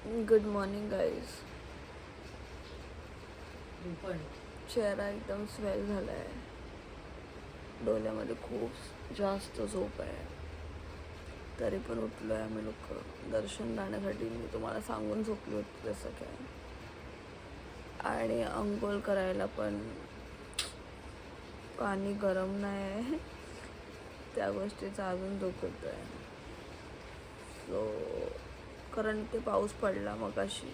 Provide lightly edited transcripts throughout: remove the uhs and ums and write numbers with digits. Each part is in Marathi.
Good morning guys. चेहरा एकदम स्वेल झाला आहे. डोळ्यामध्ये खूप जास्त झोप आहे. तरी पण उठलो आहे आम्ही लोक दर्शन जाण्यासाठी. मी तुम्हाला सांगून झोपली होती जसं काय. आणि अंघोळ करायला पण पाणी गरम नाही आहे. त्या गोष्टीचा अजून दुःख होत आहे. सो कारण ते पाऊस पडला मगाशी.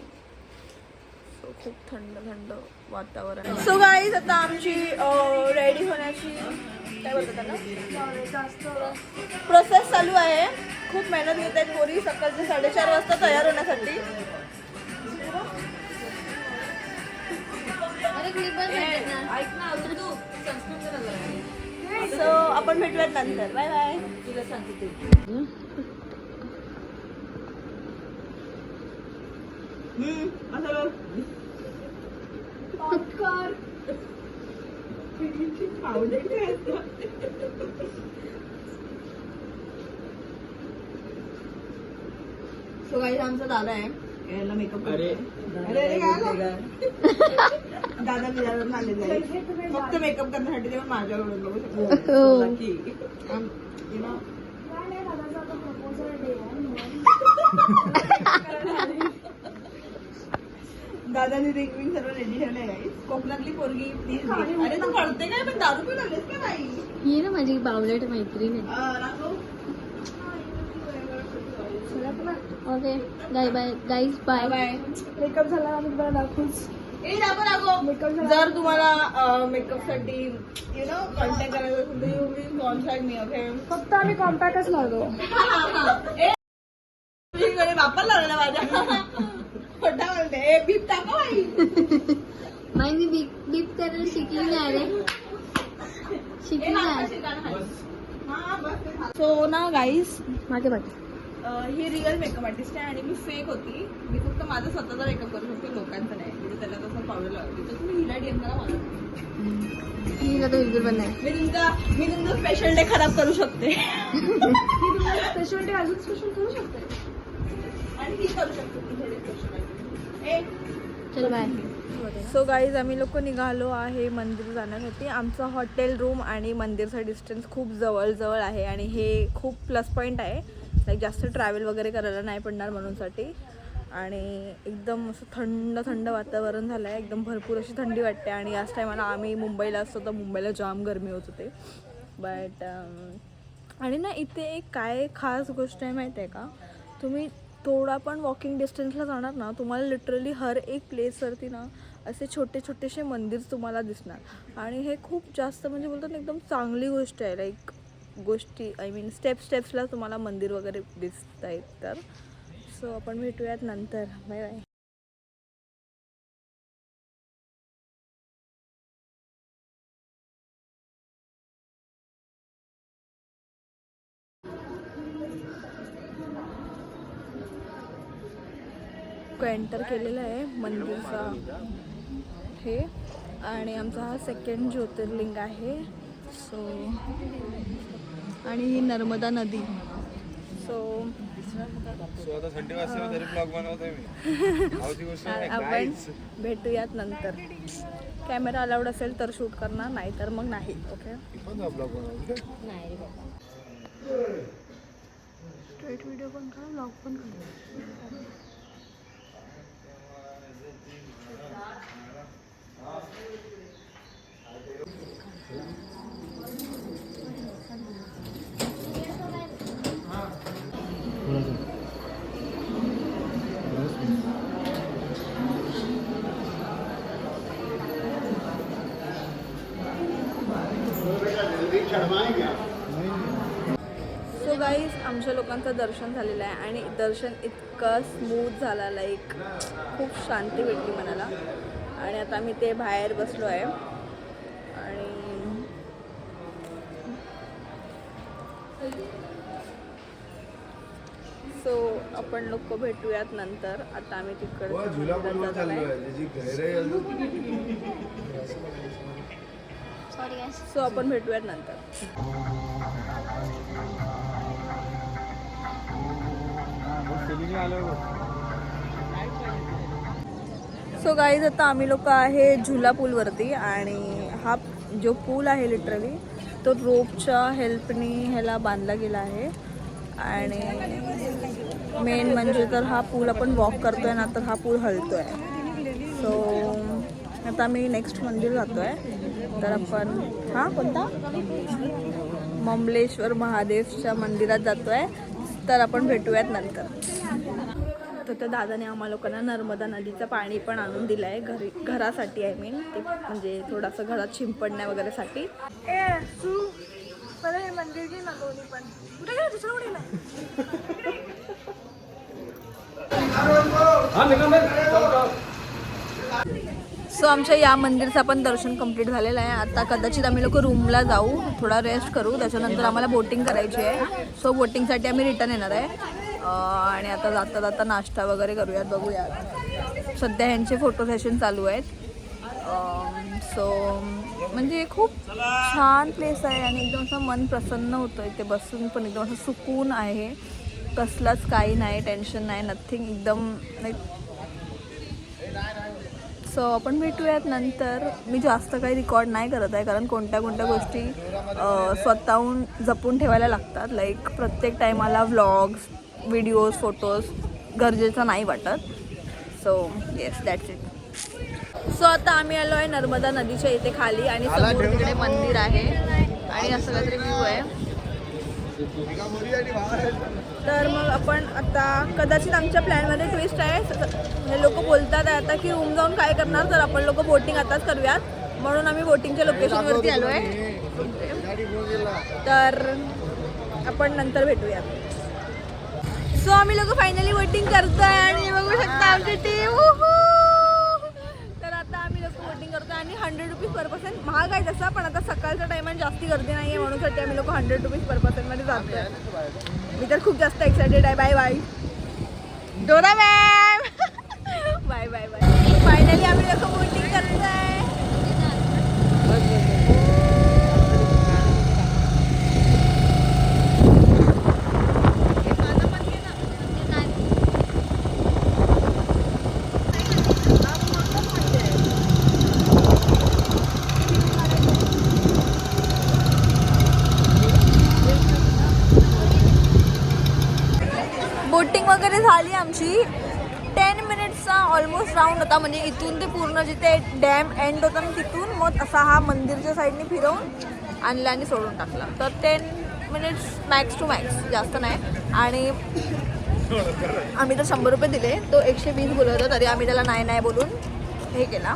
सो खूप थंड थंड वातावरण. सो गाईज आता आमची रेडी होण्याची काय बोलतात त्याला प्रोसेस चालू आहे. खूप मेहनत घेत आहेत पोरी सकाळचे 4:30 वाजता तयार होण्यासाठी. सो आपण भेटूयात नंतर. Bye bye. तुला सांगते सो गाईज आमचा दादा आहे याला मेकअप. अरे दादा बिरावरून आलेला आहे फक्त मेकअप करण्यासाठी. तेव्हा माझ्याकडून बघू शकतो की दादानी रिंग विंग सर्व रेडी ठेवलंय गाईज. कोकणातली पोरगी प्लीज. अरे तू कळते काय पण दारू पिऊन आलीस का बाई? ही ना माझी बावलेट मैत्रीण आहे. Okay bye bye guys. Bye bye. Makeup झाला आम्ही तुम्हाला दाखवूच. जर तुम्हाला मेकअप साठी कॉन्टॅक्ट करायचं असेल तर you will contact me. Okay फक्त आम्ही कॉन्टॅक्टच लावतो. वापर लावला माझ्या खोटा बोलते. बीप टाका बाई. नाही मी बीप करायला शिकली नाही रे. शिकली नाही. सो ना गाईज मागे मागे ही रिअल मेकअप आर्टिस्ट आहे आणि मी फेक होती. मी फक्त माझा स्वतःचा मेकअप करू शकते लोकांचा नाही. म्हणजे त्याला तसं पावडर लावते तर तुम्ही हिला डीएम करा मला. हिला तर बिलकुल पण नाही. मी तुमचा स्पेशल डे खराब करू शकते. स्पेशल डे अजून स्पेशल करू शकते आणि ही करू शकते. चल बाय. सो गाईज आम्ही लोक निघालो आहे मंदिर जाण्यासाठी. आमचं हॉटेल रूम आणि मंदिरचा डिस्टन्स खूप जवळ आहे आणि हे खूप प्लस पॉईंट आहे. लाईक जास्त ट्रॅव्हल वगैरे करायला नाही पडणार म्हणूनसाठी. आणि एकदम असं थंड थंड वातावरण झालं आहे. एकदम भरपूर अशी थंडी वाटते. आणि याच टायमाला आम्ही मुंबईला असतो तर मुंबईला जाम गरमी होत होते. बट आणि ना इथे एक काय खास गोष्ट आहे माहीत आहे का? तुम्ही थोडा पण वॉकिंग डिस्टन्सला जाणार ना तुम्हाला लिटरली हर एक प्लेसवरती ना असे छोटे छोटेसे मंदिर तुम्हाला दिसणार. आणि हे खूप जास्त म्हणजे बोलतात ना एकदम चांगली गोष्ट आहे. लाईक गोष्टी आय मीन स्टेप्सला तुम्हाला मंदिर वगैरे दिसत आहेत. तर सो आपण भेटूयात नंतर. Bye bye. एंटर केलेला आहे मंदिरचा हे. आणि आमचा हा सेकंड ज्योतिर्लिंग आहे. सो आणि ही नर्मदा नदी. सो आता थंडी वाजता तरी ब्लॉग बनवतोय मी. आपण भेटूयात नंतर. कॅमेरा अलाउड असेल तर शूट करणार नाही तर मग नाही. ओके ब्लॉग बनवतो नाही रे बाबा. स्ट्रेट व्हिडिओ पण करा ब्लॉग पण करा. सो गाईज आमच्या लोकांचं दर्शन झालेलं आहे आणि दर्शन इतकं स्मूथ झालं. लाईक खूप शांती भेटली मनाला. आणि आता आम्ही ते बाहेर बसलो आहे. आणि सो आपण लोक भेटूयात नंतर. आता आम्ही तिकडे सो आपण भेटूयात नंतर. फिलिंग आलं सो गाईज आता आम्ही लोक आहे झुला पूलवरती आणि हा जो पूल आहे लिटरली तो रोपच्या हेल्पनी ह्याला बांधला गेला आहे आणि मेन म्हणजे तर हा पूल आपण वॉक करतोय ना तर हा पूल हलतोय. सो आता आम्ही नेक्स्ट मंदिर जातोय तर आपण हा कोणता ममलेश्वर महादेवच्या मंदिरात जातोय तर आपण भेटूयात नंतर. तर त्या दादाने आम्हा लोकांना नर्मदा नदीचं पाणी पण आणून दिलं आहे घरासाठी आय मीन ते म्हणजे थोडंसं घरात शिंपडण्या वगैरेसाठी. हे मंदिर घे ना दोन्ही पण कुठे गेलं दुसरं सो आमच्या या मंदिरचं पण दर्शन कंप्लीट झालेलं आहे. आता कदाचित आम्ही लोक रूमला जाऊ थोडा रेस्ट करू त्याच्यानंतर आम्हाला बोटिंग करायची आहे. सो बोटिंगसाठी आम्ही रिटर्न येणार आहे आणि आता जाता जाता नाश्ता वगैरे करूयात बघूयात. सध्या ह्यांचे फोटो सेशन चालू आहेत. सो म्हणजे खूप छान प्लेस आहे आणि एकदम असं मन प्रसन्न होतं इथे बसून पण एकदम असं सुकून आहे. कसलाच काही नाही टेन्शन नाही नथिंग एकदम लाईक. सो आपण भेटूयात नंतर. मी जास्त काही रेकॉर्ड नाही करत आहे कारण कोणत्या गोष्टी स्वतःहून जपून ठेवायला लागतात. लाईक प्रत्येक टायमाला व्लॉग्स व्हिडिओज फोटोज गरजेचं नाही वाटत. So yes that's it. So आता आम्ही आलो आहे नर्मदा नदीच्या इथे खाली आणि समोर तिकडे मंदिर आहे आणि असं काहीतरी व्ह्यू आहे. तर मग आपण आता कदाचित आमच्या प्लॅनमध्ये ट्विस्ट आहे. हे लोक बोलतात आहे आता की रूम जाऊन काय करणार तर आपण लोक बोटिंग आताच करूयात म्हणून आम्ही बोटिंगच्या लोकेशनवरती आलो आहे. तर आपण नंतर भेटूयात. सो आम्ही लोक फायनली बोटिंग करतोय आणि बघू शकता आमची टीम. तर आता आम्ही लोक बोटिंग करतोय आणि 100 रुपीज पर पर्सन. महाग आहे तसा पण आता सकाळच्या टायमात जास्ती गर्दी नाही आहे म्हणून आम्ही लोक 100 रुपीज पर पर्सनमध्ये जातोय. मी तर खूप जास्त एक्सायटेड आहे. Bye bye Dora ma'am. Bye bye bye. Finally आम्ही लोक बोटिंग करतोय. बोटिंग वगैरे झाली आमची. 10 मिनिट्सचा ऑलमोस्ट राऊंड होता म्हणजे इथून ते पूर्ण जिथे डॅम एंड होता ना तिथून मग असा हा मंदिरच्या साईडने फिरवून आणला आणि सोडून टाकला. तर 10 मिनिट्स मॅक्स टू मॅक्स जास्त नाही. आणि आम्ही तर 100 रुपये दिले. तो 120 बोलत होता तरी आम्ही त्याला नाही नाही बोलून हे केला.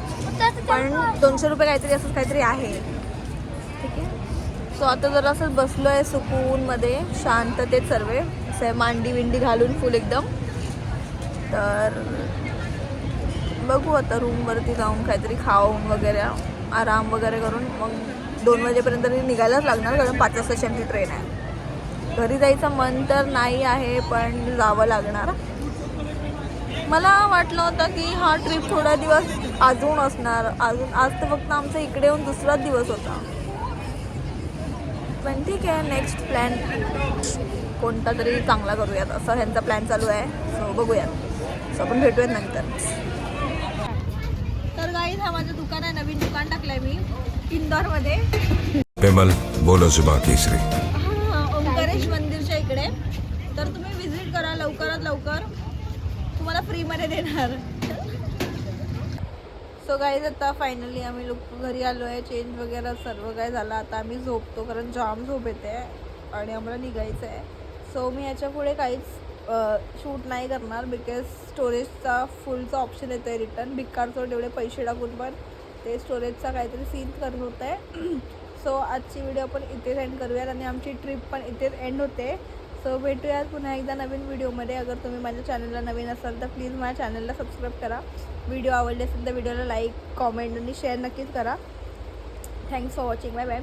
पण 200 रुपये काहीतरी असंच काहीतरी आहे. ठीक आहे. सो आता जरा असं बसलो आहे सुकूनमध्ये शांततेत सर्व मांडी विंडी घालून फुल एकदम. तर बघू आता रूमवरती जाऊन काहीतरी खाऊन वगैरे आराम वगैरे करून मग 2 वाजेपर्यंत निघायलाच लागणार कारण 5 वाजताची आमची ट्रेन आहे. घरी जायचं मन तर नाही आहे पण जावं लागणार. मला वाटलं होतं की हा ट्रिप थोडा दिवस अजून असणार. आज तर फक्त आमचा इकडे येऊन दुसराच दिवस होता. पण ठीक आहे नेक्स्ट प्लॅन कोणता तरी चांगला करूयात असं ह्यांचा प्लॅन चालू आहे. सो बघूयात. सो आपण भेटूयात नंतर. तर गाईज हा माझं दुकान आहे. नवीन दुकान टाकलंय मी इंदोरमध्ये. पेमल बोलो जुबा केसरी. ओंकारेश मंदिरच्या इकडे. तर तुम्ही विजिट करा लवकरात लवकर. तुम्हाला फ्रीमध्ये देणार. सो गाईज आता फायनली आम्ही लोक घरी आलो आहे. चेंज वगैरे सर्व काय झालं. आता आम्ही झोपतो कारण जाम झोप येते आणि आम्हाला निघायचं आहे. सो मी याच्या पुढे काहीच शूट नाही करणार बिकॉज स्टोरेजचा फुलचा ऑप्शन येतो आहे रिटर्न. भिकारचोट एवढे पैसे टाकून पण ते स्टोरेजचा काहीतरी सीन करत होतं आहे. सो आजची व्हिडिओ आपण इथेच एंड करूयात आणि आमची ट्रिप पण इथेच एंड होते. सो भेटूयात पुन्हा एकदा नवीन व्हिडिओमध्ये. अगर तुम्ही माझ्या चॅनलला नवीन असाल तर प्लीज माझ्या चॅनलला सबस्क्राईब करा. व्हिडिओ आवडले असेल तर व्हिडिओला लाईक कॉमेंट आणि शेअर नक्कीच करा. Thanks for watching. Bye bye.